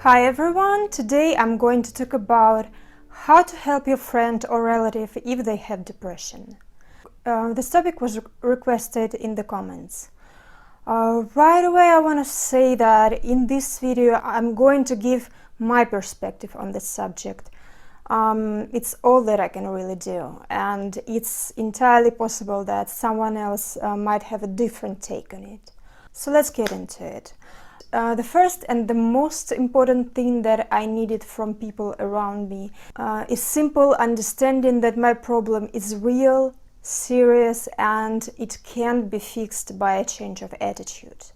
Hi everyone, today I'm going to talk about how to help your friend or relative if they have depression. This topic was requested in the comments. Right away I want to say that in this video I'm going to give my perspective on this subject. It's all that I can really do, and it's entirely possible that someone else might have a different take on it. So let's get into it. The first and the most important thing that I needed from people around me is simple understanding that my problem is real, serious, and it can't be fixed by a change of attitude.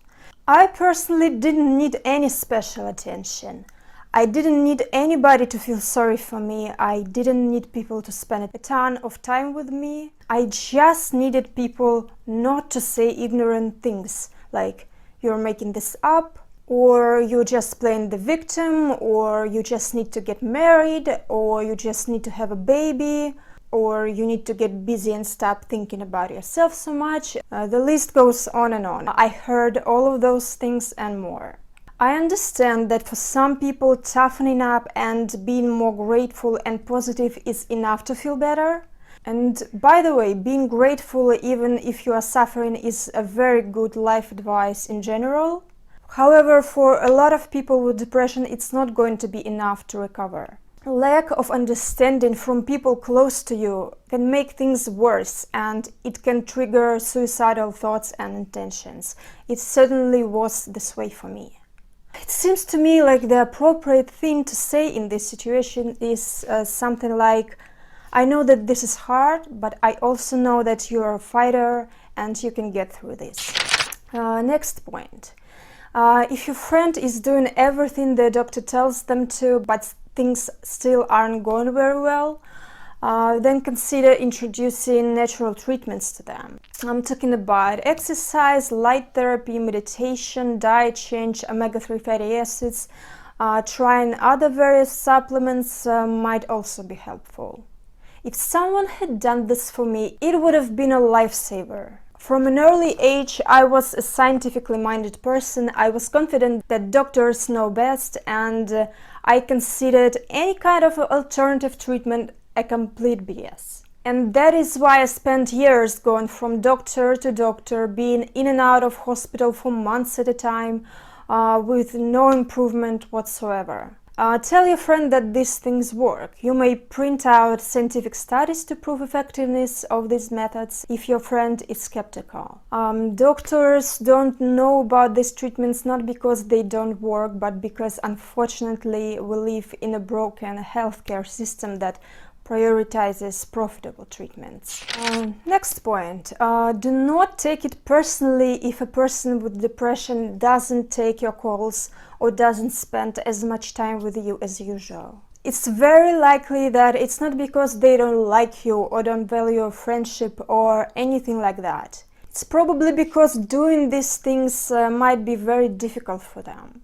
I personally didn't need any special attention. I didn't need anybody to feel sorry for me. I didn't need people to spend a ton of time with me. I just needed people not to say ignorant things like, "You're making this up," or "you're just playing the victim," or "you just need to get married," or "you just need to have a baby," or "you need to get busy and stop thinking about yourself so much." The list goes on and on. I heard all of those things and more. I understand that for some people, toughening up and being more grateful and positive is enough to feel better. And by the way, being grateful even if you are suffering is a very good life advice in general. However, for a lot of people with depression, it's not going to be enough to recover. Lack of understanding from people close to you can make things worse, and it can trigger suicidal thoughts and intentions. It certainly was this way for me. It seems to me like the appropriate thing to say in this situation is something like, "I know that this is hard, but I also know that you're a fighter and you can get through this." Next point. If your friend is doing everything the doctor tells them to, but things still aren't going very well, then consider introducing natural treatments to them. I'm talking about exercise, light therapy, meditation, diet change, omega-3 fatty acids. Trying other various supplements might also be helpful. If someone had done this for me, it would have been a lifesaver. From an early age, I was a scientifically minded person. I was confident that doctors know best, and I considered any kind of alternative treatment a complete BS. And that is why I spent years going from doctor to doctor, being in and out of hospital for months at a time, with no improvement whatsoever. Tell your friend that these things work. You may print out scientific studies to prove effectiveness of these methods if your friend is skeptical. Doctors don't know about these treatments not because they don't work, but because unfortunately we live in a broken healthcare system that prioritizes profitable treatments. Next point. Do not take it personally if a person with depression doesn't take your calls or doesn't spend as much time with you as usual. It's very likely that it's not because they don't like you or don't value your friendship or anything like that. It's probably because doing these things might be very difficult for them.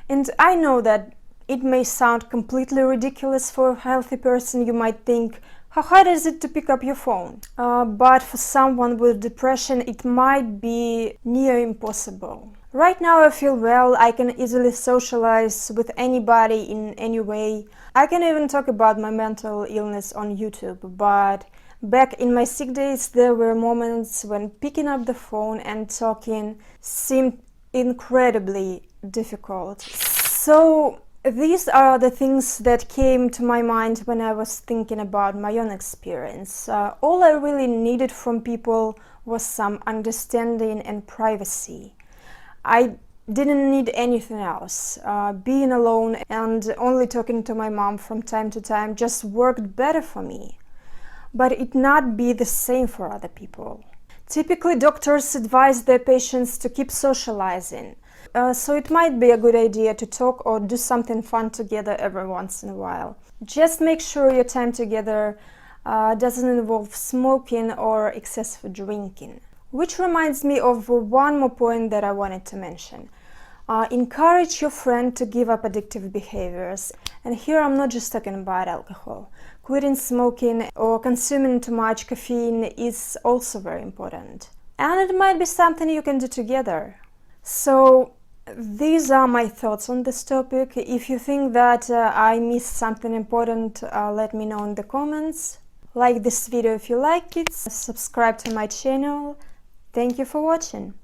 And I know that it may sound completely ridiculous for a healthy person. You might think, how hard is it to pick up your phone? But for someone with depression, it might be near impossible. Right now I feel well, I can easily socialize with anybody in any way. I can even talk about my mental illness on YouTube, but back in my sick days there were moments when picking up the phone and talking seemed incredibly difficult. So these are the things that came to my mind when I was thinking about my own experience. All I really needed from people was some understanding and privacy. I didn't need anything else. Being alone and only talking to my mom from time to time just worked better for me. But it not be the same for other people. Typically, doctors advise their patients to keep socializing. So it might be a good idea to talk or do something fun together every once in a while. Just make sure your time together doesn't involve smoking or excessive drinking. Which reminds me of one more point that I wanted to mention. Encourage your friend to give up addictive behaviors. And here I'm not just talking about alcohol. Quitting smoking or consuming too much caffeine is also very important. And it might be something you can do together. So These are my thoughts on this topic. If you think that I missed something important, let me know in the comments. Like this video if you like it, subscribe to my channel. Thank you for watching.